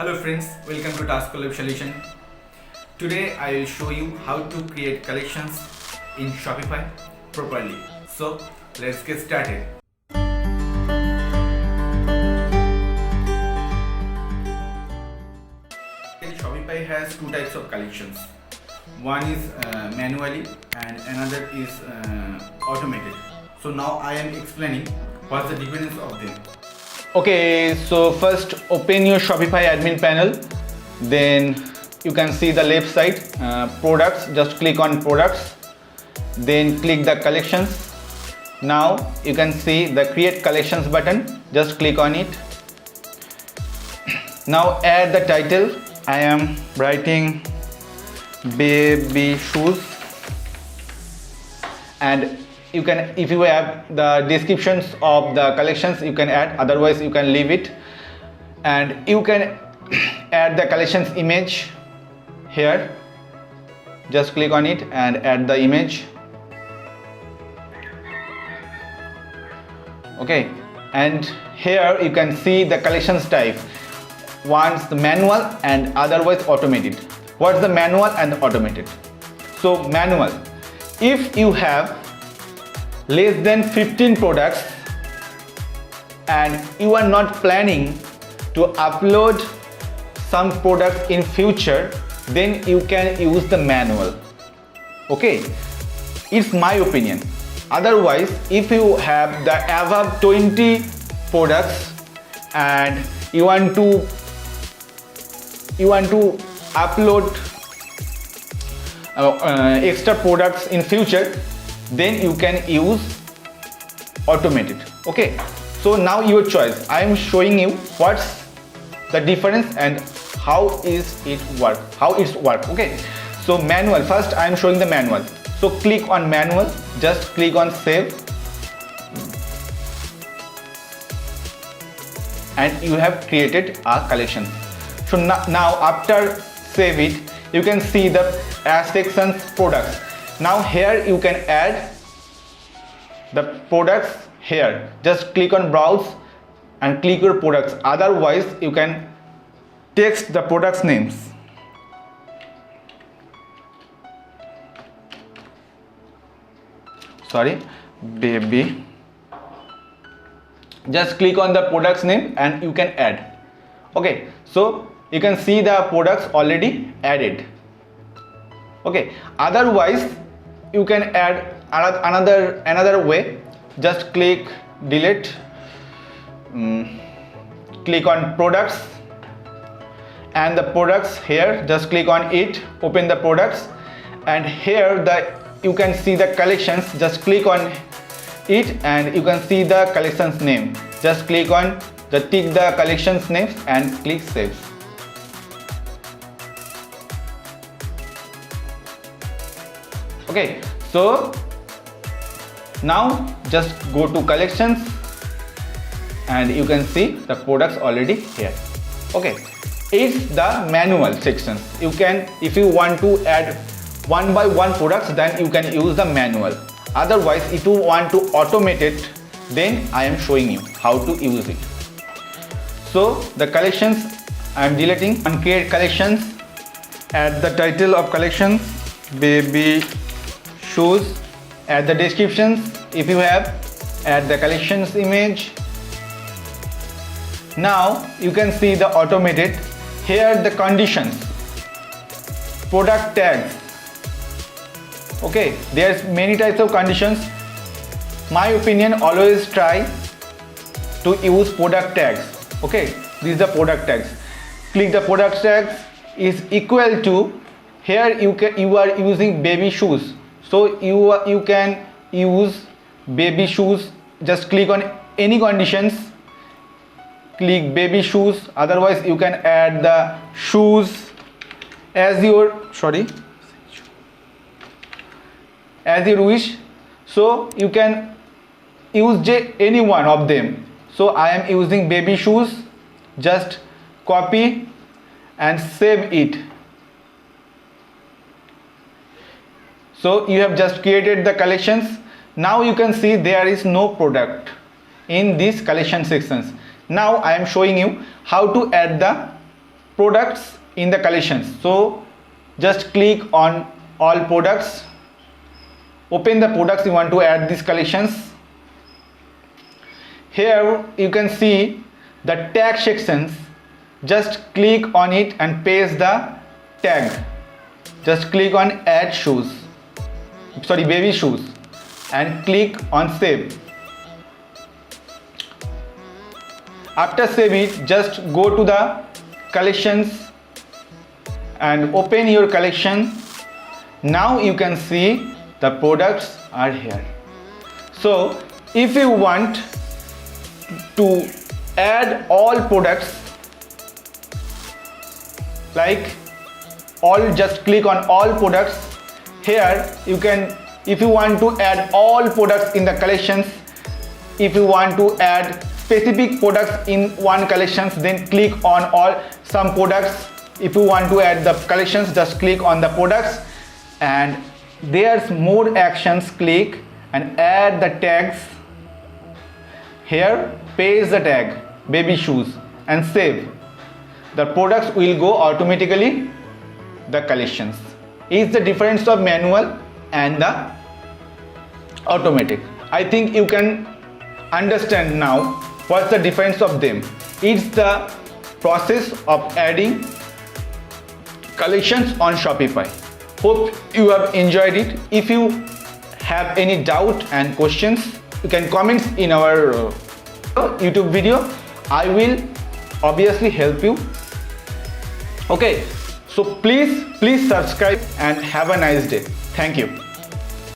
Hello friends, welcome to taskallwebsolution. Today I will show you how to create collections in Shopify properly. So let's get started. Shopify has two types of collections. One is manually and another is automated. So now I am explaining what's the difference of them. Okay, so first open your Shopify admin panel, then you can see the left side products. Just click on products, then click the collections. Now you can see the create collections button, just click on it. Now add the title. I am writing baby shoes, and you can, if you have the descriptions of the collections, you can add, otherwise you can leave it. And you can add the collections image here, just click on it and add the image. Okay, and here you can see the collections type. One's the manual and otherwise automated. What's the manual and automated? So manual, if you have less than 15 products and you are not planning to upload some products in future, then you can use the manual. Okay, it's my opinion. Otherwise, if you have the above 20 products and you want to upload extra products in future, then you can use automated. Okay, so now your choice. I am showing you what's the difference and how it's work. Okay, so manual, first I am showing the manual. So click on manual, just click on save, and you have created a collection. So now after save it, you can see the sections products. Now here you can add the products here. Just click on browse and click your products. Otherwise you can text the products names. Sorry, baby. Just click on the products name and you can add. Okay, so you can see the products already added. Okay, otherwise you can add another way. Just click delete, click on products, and the products here, just click on it, open the products, and here you can see the collections. Just click on it and you can see the collections name. Just click on tick the collections names and click save. Okay, so now just go to collections and you can see the products already here. Okay, it's the manual sections. You can, if you want to add one by one products, then you can use the manual. Otherwise, if you want to automate it, then I am showing you how to use it. So the collections I am deleting, and create collections. Add the title of collections, baby shoes. Add the descriptions if you have. Add the collections image. Now you can see the automated. Here the conditions, product tags. Okay, there's many types of conditions. My opinion, always try to use product tags. Okay, these are the product tags. Click the product tags is equal to, here you are using baby shoes, so you can use baby shoes. Just click on any conditions, click baby shoes. Otherwise you can add the shoes as your wish. So you can use any one of them. So I am using baby shoes. Just copy and save it. So you have just created the collections. Now you can see there is no product in these collection sections. Now I am showing you how to add the products in the collections. So just click on all products, open the products you want to add these collections. Here you can see the tag sections. Just click on it and paste the tag. Just click on add shoes, baby shoes, and click on save. After save it, just go to the collections and open your collection. Now you can see the products are here. So if you want to add all products, like all, just click on all products. Here you can, if you want to add all products in the collections, if you want to add specific products in one collections, then click on all some products. If you want to add the collections, just click on the products, and there's more actions. Click and add the tags. Here paste the tag baby shoes and save. The products will go automatically the collections. Is the difference of manual and the automatic. I think you can understand now what's the difference of them. It's the process of adding collections on Shopify. Hope you have enjoyed it. If you have any doubt and questions, you can comment in our YouTube video. I will obviously help you. Okay, so please subscribe and have a nice day. Thank you.